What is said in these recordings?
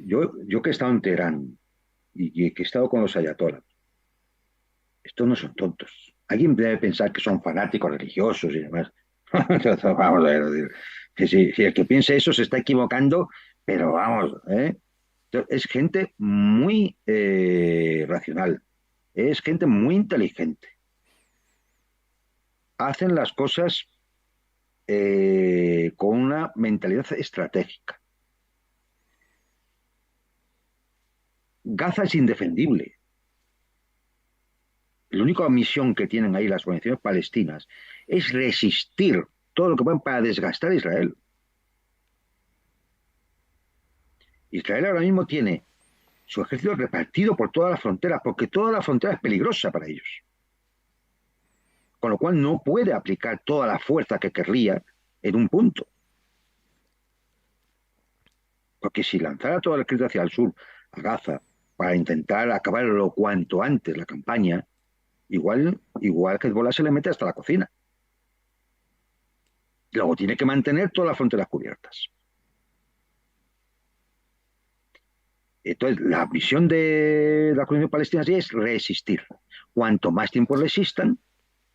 Yo que he estado en Teherán y que he estado con los ayatolás, estos no son tontos. Alguien debe pensar que son fanáticos religiosos y demás. Entonces, vamos a ver, es decir, que si el que piense eso se está equivocando, pero vamos, ¿eh? Es gente muy racional, es gente muy inteligente. Hacen las cosas con una mentalidad estratégica. Gaza es indefendible. La única misión que tienen ahí las organizaciones palestinas es resistir todo lo que puedan para desgastar a Israel. Israel ahora mismo tiene su ejército repartido por toda la frontera, porque toda la frontera es peligrosa para ellos. Con lo cual no puede aplicar toda la fuerza que querría en un punto. Porque si lanzara todo el ejército hacia el sur, a Gaza, para intentar acabarlo cuanto antes la campaña, igual que Hezbollah se le mete hasta la cocina. Luego tiene que mantener todas las fronteras cubiertas. Entonces, la visión de la comunidad palestina sí es resistir. Cuanto más tiempo resistan,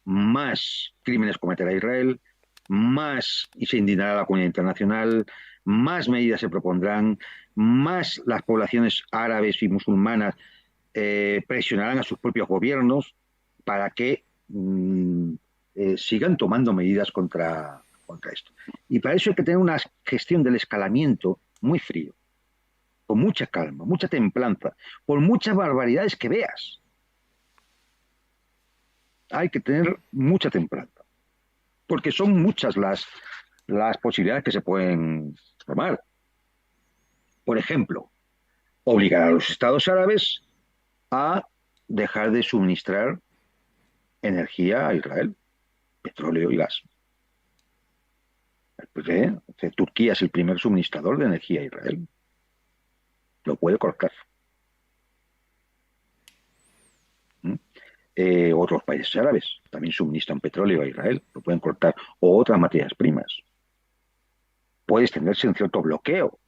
más crímenes cometerá Israel, más se indignará la comunidad internacional, más medidas se propondrán, más las poblaciones árabes y musulmanas presionarán a sus propios gobiernos para que sigan tomando medidas contra esto. Y para eso hay que tener una gestión del escalamiento muy frío, con mucha calma, mucha templanza, por muchas barbaridades que veas. Hay que tener mucha templanza, porque son muchas las posibilidades que se pueden tomar. Por ejemplo, obligar a los estados árabes a dejar de suministrar energía a Israel, petróleo y gas. ¿Eh? Turquía es el primer suministrador de energía a Israel. Lo puede cortar. ¿Mm? Otros países árabes también suministran petróleo a Israel. Lo pueden cortar. O otras materias primas. Puede extenderse un cierto bloqueo,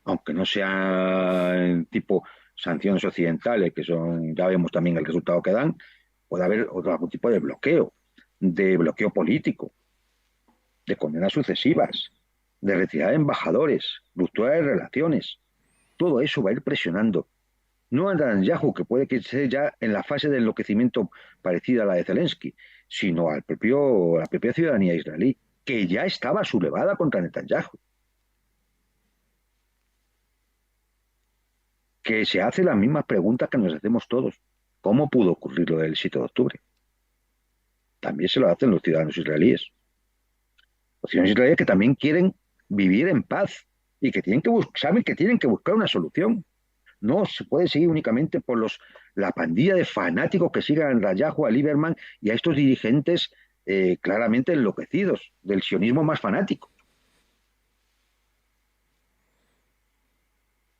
aunque no sea tipo sanciones occidentales, que son, ya vemos también el resultado que dan, puede haber otro algún tipo de bloqueo político, de condenas sucesivas, de retirada de embajadores, ruptura de relaciones. Todo eso va a ir presionando. No a Netanyahu, que puede que esté ya en la fase de enloquecimiento parecida a la de Zelensky, sino la propia ciudadanía israelí, que ya estaba sublevada contra Netanyahu, que se hace las mismas preguntas que nos hacemos todos. ¿Cómo pudo ocurrir lo del 7 de octubre? También se lo hacen los ciudadanos israelíes. Los ciudadanos israelíes que también quieren vivir en paz y que saben que tienen que buscar una solución. No se puede seguir únicamente por la pandilla de fanáticos que sigan a Netanyahu, a Lieberman y a estos dirigentes claramente enloquecidos del sionismo más fanático.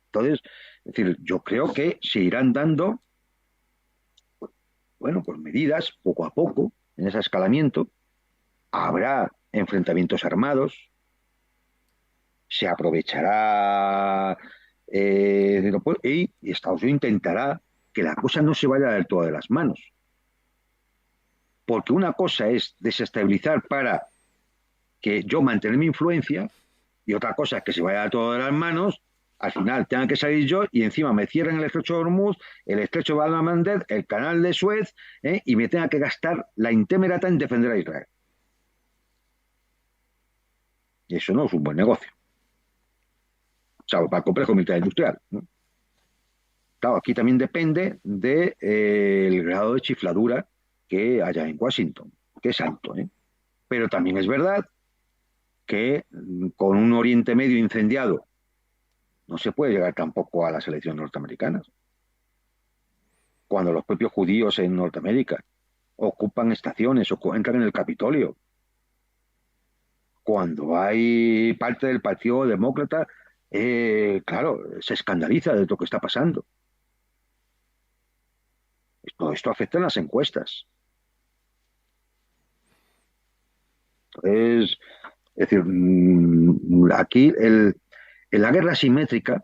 Entonces, es decir, yo creo que se irán dando, bueno, pues medidas poco a poco en ese escalamiento. Habrá enfrentamientos armados, se aprovechará y Estados Unidos intentará que la cosa no se vaya del todo de las manos. Porque una cosa es desestabilizar para que yo mantener mi influencia y otra cosa es que se vaya todo de las manos, al final tenga que salir yo y encima me cierren el estrecho de Hormuz, el estrecho de Bab el-Mandeb, el canal de Suez y me tenga que gastar la intemerata en defender a Israel. Y eso no es un buen negocio, salvo para el complejo militar industrial, ¿no? Claro, aquí también depende del grado de chifladura que haya en Washington, que es alto, ¿eh? Pero también es verdad que con un Oriente Medio incendiado no se puede llegar tampoco a las elecciones norteamericanas. Cuando los propios judíos en Norteamérica ocupan estaciones o entran en el Capitolio, cuando hay parte del Partido Demócrata, claro, se escandaliza de lo que está pasando. Esto afecta en las encuestas. Entonces, es decir, aquí En la guerra asimétrica,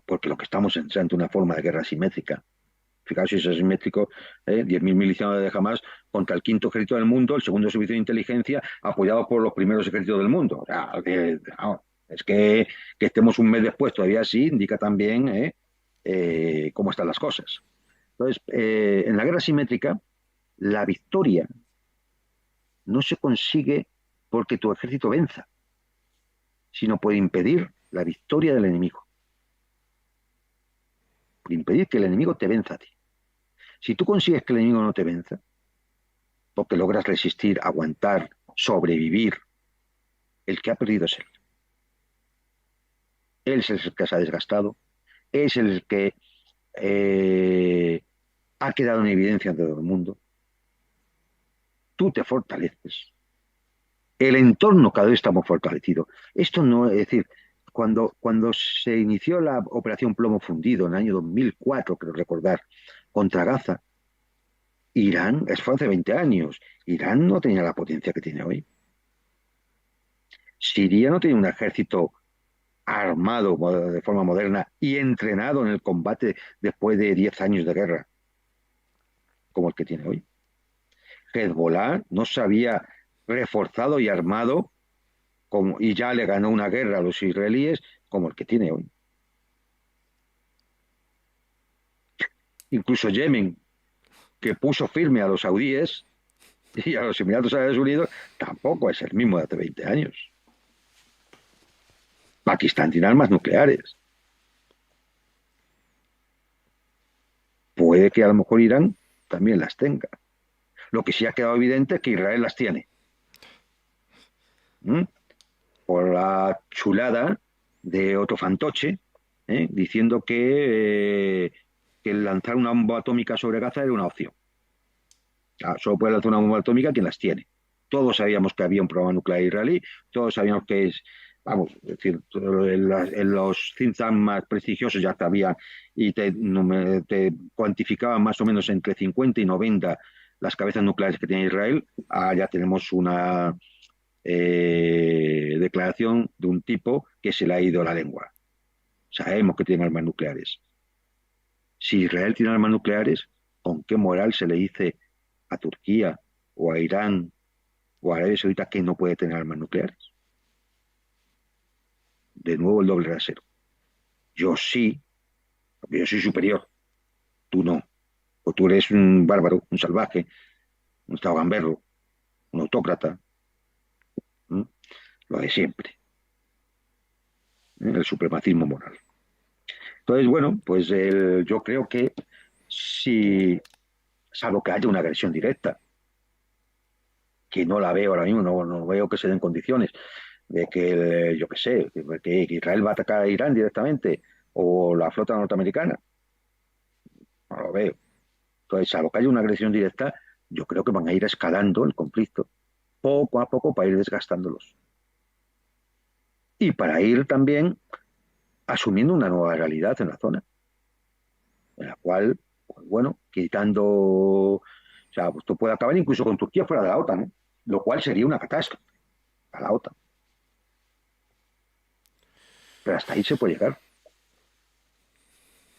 porque lo que estamos ante una forma de guerra asimétrica, fijaos si es asimétrico, 10.000 milicianos de Hamas contra el quinto ejército del mundo, el segundo servicio de inteligencia, apoyado por los primeros ejércitos del mundo. O sea, no, es que estemos un mes después todavía así, indica también cómo están las cosas. Entonces, en la guerra asimétrica, la victoria no se consigue porque tu ejército venza, sino por impedir la victoria del enemigo, por impedir que el enemigo te venza a ti. Si tú consigues que el enemigo no te venza, porque logras resistir, aguantar, sobrevivir, el que ha perdido es él. Él es el que se ha desgastado, es el que ha quedado en evidencia ante todo el mundo. Tú te fortaleces. El entorno cada vez está más fortalecido. Esto no es decir, cuando se inició la Operación Plomo Fundido en el año 2004, creo recordar, contra Gaza, Irán, eso fue hace 20 años, Irán no tenía la potencia que tiene hoy. Siria no tenía un ejército armado de forma moderna y entrenado en el combate después de 10 años de guerra, como el que tiene hoy. Hezbollah no se había reforzado y armado y ya le ganó una guerra a los israelíes como el que tiene hoy. Incluso Yemen, que puso firme a los saudíes y a los Emiratos Árabes Unidos, tampoco es el mismo de hace 20 años. Pakistán tiene armas nucleares. Puede que a lo mejor Irán también las tenga. Lo que sí ha quedado evidente es que Israel las tiene. ¿Mm? Por la chulada de otro fantoche, diciendo que lanzar una bomba atómica sobre Gaza era una opción. Solo puede lanzar una bomba atómica quien las tiene. Todos sabíamos que había un programa nuclear israelí, todos sabíamos que es, vamos, es decir, en los think tanks más prestigiosos ya sabían y te cuantificaban más o menos entre 50 y 90 las cabezas nucleares que tiene Israel. Ya tenemos una declaración de un tipo que se le ha ido la lengua. Sabemos que tiene armas nucleares. Si Israel tiene armas nucleares, ¿con qué moral se le dice a Turquía o a Irán o a Arabia Saudita que no puede tener armas nucleares? De nuevo el doble rasero. Yo sí, porque yo soy superior, tú no. O tú eres un bárbaro, un salvaje, un estado gamberro, un autócrata, ¿m? Lo de siempre, el supremacismo moral. Entonces, bueno, pues yo creo que si, salvo que haya una agresión directa, que no la veo ahora mismo, no veo que se den condiciones de que, yo qué sé, que Israel va a atacar a Irán directamente o la flota norteamericana, no lo veo. Entonces, salvo que haya una agresión directa, yo creo que van a ir escalando el conflicto poco a poco para ir desgastándolos. Y para ir también asumiendo una nueva realidad en la zona, en la cual, pues bueno, quitando, o sea, esto puede acabar incluso con Turquía fuera de la OTAN, ¿eh? Lo cual sería una catástrofe a la OTAN. Pero hasta ahí se puede llegar.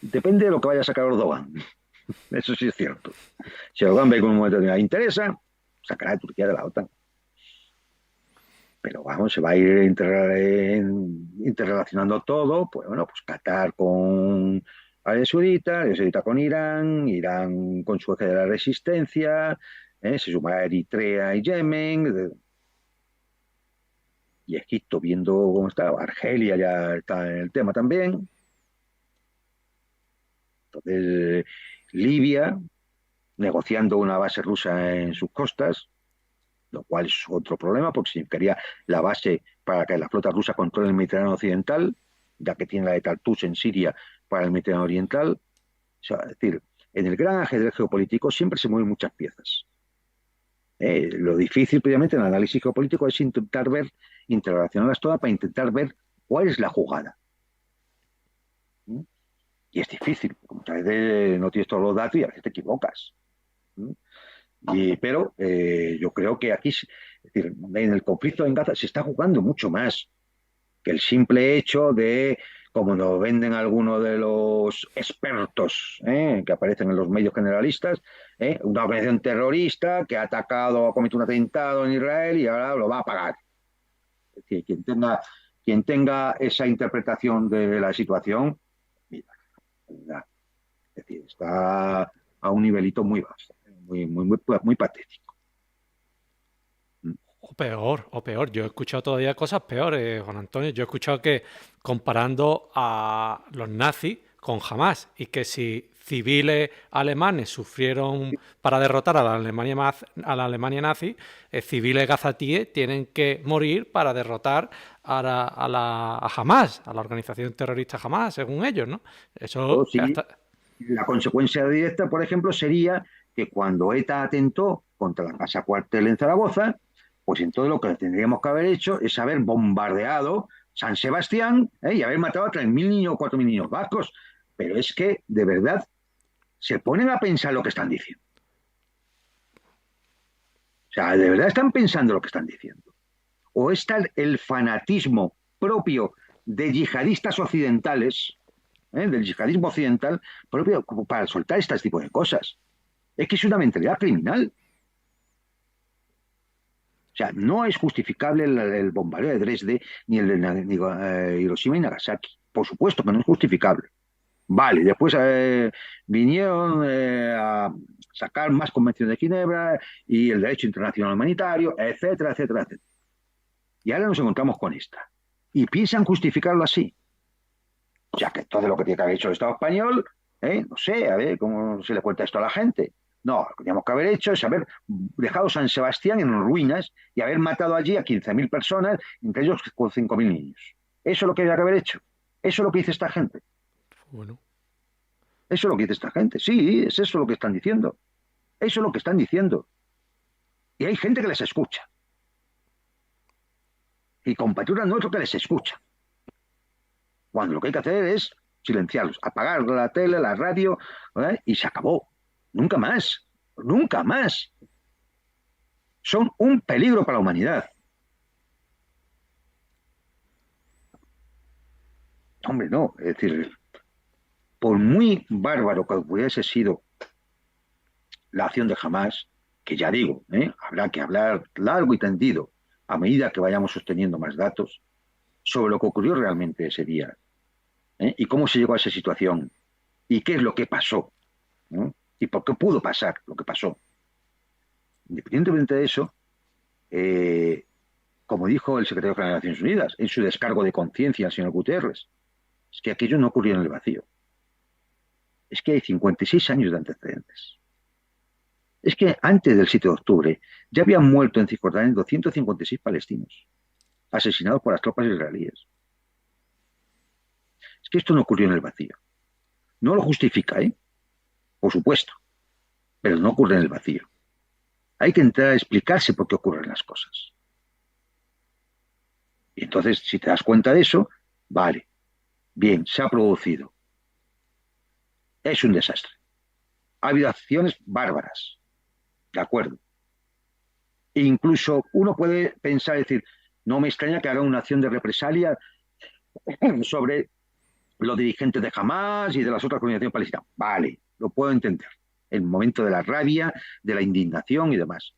Depende de lo que vaya a sacar Erdogan. Eso sí es cierto. Si Erdogan ve que en un momento determinado interesa, sacará a Turquía de la OTAN. Pero vamos, se va a ir interrelacionando todo, pues bueno, pues Qatar con Arabia Saudita con Irán, Irán con su eje de la resistencia, se sumará Eritrea y Yemen, y Egipto viendo cómo está, Argelia ya está en el tema también. Entonces, Libia negociando una base rusa en sus costas, lo cual es otro problema porque significaría la base para que la flota rusa controle el Mediterráneo occidental, ya que tiene la de Tartus en Siria para el Mediterráneo oriental. O sea, es decir, en el gran ajedrez geopolítico siempre se mueven muchas piezas. Lo difícil, previamente, en el análisis geopolítico es intentar ver, interrelacionarlas todas para intentar ver cuál es la jugada. ¿Mm? Y es difícil, porque muchas veces no tienes todos los datos y a veces te equivocas. ¿Mm? Pero yo creo que aquí, es decir, en el conflicto en Gaza se está jugando mucho más que el simple hecho de, como nos venden algunos de los expertos que aparecen en los medios generalistas, una organización terrorista que ha atacado, ha cometido un atentado en Israel y ahora lo va a pagar. Es decir, quien tenga esa interpretación de la situación, mira, mira, es decir, está a un nivelito muy bajo, muy patético. O peor, o peor. Yo he escuchado todavía cosas peores, Juan Antonio. Yo he escuchado que comparando a los nazis con Hamas y que si civiles alemanes sufrieron para derrotar a la Alemania, a la Alemania nazi, civiles gazatíes tienen que morir para derrotar a Hamas, a la organización terrorista Hamas, según ellos, ¿no? O Eso sí, hasta... la consecuencia directa, por ejemplo, sería que cuando ETA atentó contra la casa cuartel en Zaragoza, pues entonces lo que tendríamos que haber hecho es haber bombardeado San Sebastián y haber matado a 3.000 niños o 4.000 niños vascos. Pero es que, de verdad, se ponen a pensar lo que están diciendo. O sea, de verdad están pensando lo que están diciendo. O está el fanatismo propio de yihadistas occidentales, del yihadismo occidental, propio como para soltar este tipo de cosas. Es que es una mentalidad criminal. O sea, no es justificable el bombardeo de Dresde ni el de Hiroshima y Nagasaki. Por supuesto que no es justificable. Vale, después vinieron a sacar más convenciones de Ginebra y el derecho internacional humanitario, etcétera, etcétera, etcétera. Y ahora nos encontramos con esta. Y piensan justificarlo así. O sea, que todo lo que tiene que haber hecho el Estado español, no sé, a ver cómo se le cuenta esto a la gente. No, lo que teníamos que haber hecho es haber dejado San Sebastián en ruinas y haber matado allí a 15.000 personas, entre ellos con 5.000 niños. Eso es lo que había que haber hecho. Eso es lo que dice esta gente. Bueno, Eso es lo que dice esta gente. Sí, es eso lo que están diciendo. Eso es lo que están diciendo. Y hay gente que les escucha. Y compatriotas nuestros que les escucha. Cuando lo que hay que hacer es silenciarlos, apagar la tele, la radio, y se acabó. Nunca más. Nunca más. Son un peligro para la humanidad. Hombre, no. Es decir, por muy bárbaro que hubiese sido la acción de Hamas, que ya digo, habrá que hablar largo y tendido a medida que vayamos sosteniendo más datos sobre lo que ocurrió realmente ese día, y cómo se llegó a esa situación y qué es lo que pasó, ¿no? Y por qué pudo pasar lo que pasó. Independientemente de eso, eh, como dijo el secretario general de Naciones Unidas en su descargo de conciencia al señor Guterres, es que aquello no ocurrió en el vacío. Es que hay 56 años de antecedentes. Es que antes del 7 de octubre ya habían muerto en Cisjordania 256 palestinos, asesinados por las tropas israelíes. Es que esto no ocurrió en el vacío. No lo justifica, por supuesto, pero no ocurre en el vacío. Hay que entrar a explicarse por qué ocurren las cosas. Y entonces, si te das cuenta de eso, vale, bien, se ha producido. Es un desastre. Ha habido acciones bárbaras, de acuerdo. E incluso uno puede pensar, decir, no me extraña que haga una acción de represalia sobre los dirigentes de Hamas y de las otras organizaciones palestinas. Vale, lo puedo entender. El momento de la rabia, de la indignación y demás.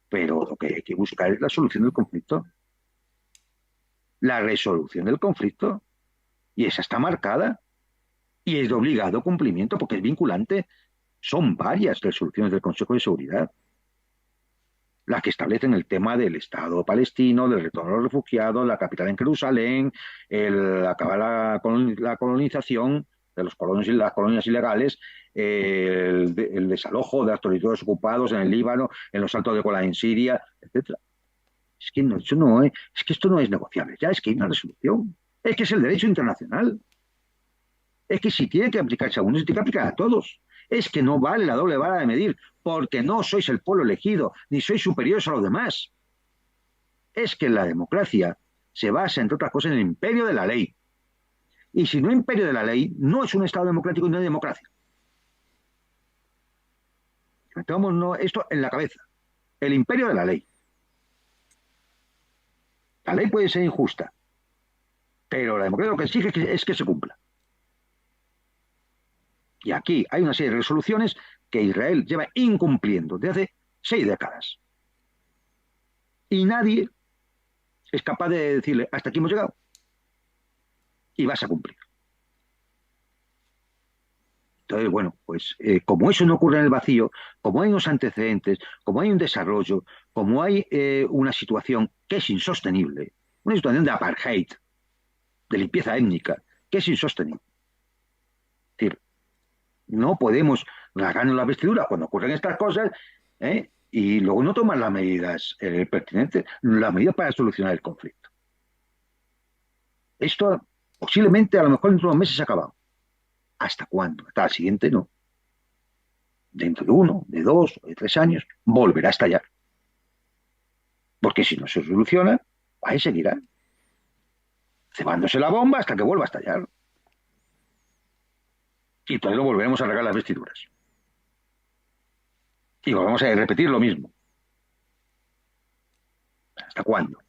Pero lo que hay que buscar es la solución del conflicto, la resolución del conflicto, y esa está marcada y es de obligado cumplimiento porque es vinculante. Son varias resoluciones del Consejo de Seguridad las que establecen el tema del Estado palestino, del retorno de los refugiados, la capital en Jerusalén, acabar la colonización de los colonos y las colonias ilegales, el desalojo de los territorios ocupados en el Líbano, en los Altos de Golán en Siria, etcétera. Es que, no, eso no es que esto no es negociable, ya es que hay una resolución. Es que es el derecho internacional. Es que si tiene que aplicarse a uno, se tiene que aplicar a todos. Es que no vale la doble vara de medir, porque no sois el pueblo elegido, ni sois superiores a los demás. Es que la democracia se basa, entre otras cosas, en el imperio de la ley. Y si no hay imperio de la ley, no es un Estado democrático y no hay democracia. Metamos esto en la cabeza. El imperio de la ley. La ley puede ser injusta, Pero la democracia lo que exige es que se cumpla. Y aquí hay una serie de resoluciones que Israel lleva incumpliendo desde hace 6 décadas. Y nadie es capaz de decirle, hasta aquí hemos llegado y vas a cumplir. Entonces, bueno, pues como eso no ocurre en el vacío, como hay unos antecedentes, como hay un desarrollo, como hay una situación que es insostenible, una situación de apartheid, de limpieza étnica, que es insostenible. Es decir, no podemos rasgarnos la vestidura cuando ocurren estas cosas, y luego no tomar las medidas pertinentes, las medidas para solucionar el conflicto. Esto posiblemente a lo mejor dentro de unos meses se ha acabado. ¿Hasta cuándo? Hasta el siguiente no. Dentro de 1, de 2 o de 3 años volverá a estallar. Porque si no se soluciona, ahí seguirá cebándose la bomba hasta que vuelva a estallar. Y entonces lo volveremos a regar las vestiduras. Y volvemos a repetir lo mismo. ¿Hasta cuándo?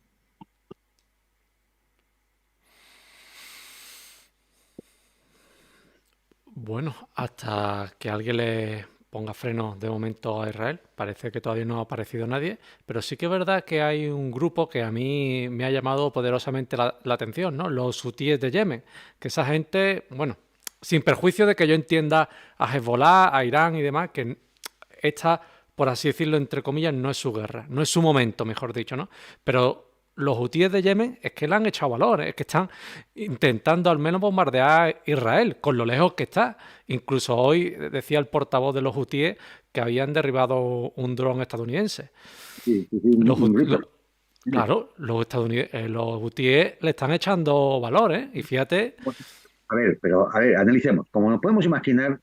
Bueno, hasta que alguien le ponga freno de momento a Israel. Parece que todavía no ha aparecido nadie, pero sí que es verdad que hay un grupo que a mí me ha llamado poderosamente la atención, ¿no? Los hutíes de Yemen, que esa gente, bueno, sin perjuicio de que yo entienda a Hezbollah, a Irán y demás, que esta, por así decirlo, entre comillas, no es su guerra, no es su momento, mejor dicho, ¿no? Pero los hutíes de Yemen es que le han echado valor, es que están intentando al menos bombardear a Israel, con lo lejos que está. Incluso hoy decía el portavoz de los hutíes que habían derribado un dron estadounidense. Sí, sí, sí, Los, un grito. claro, los hutíes le están echando valor, ¿eh? Y fíjate. A ver, pero a ver, analicemos. Como nos podemos imaginar,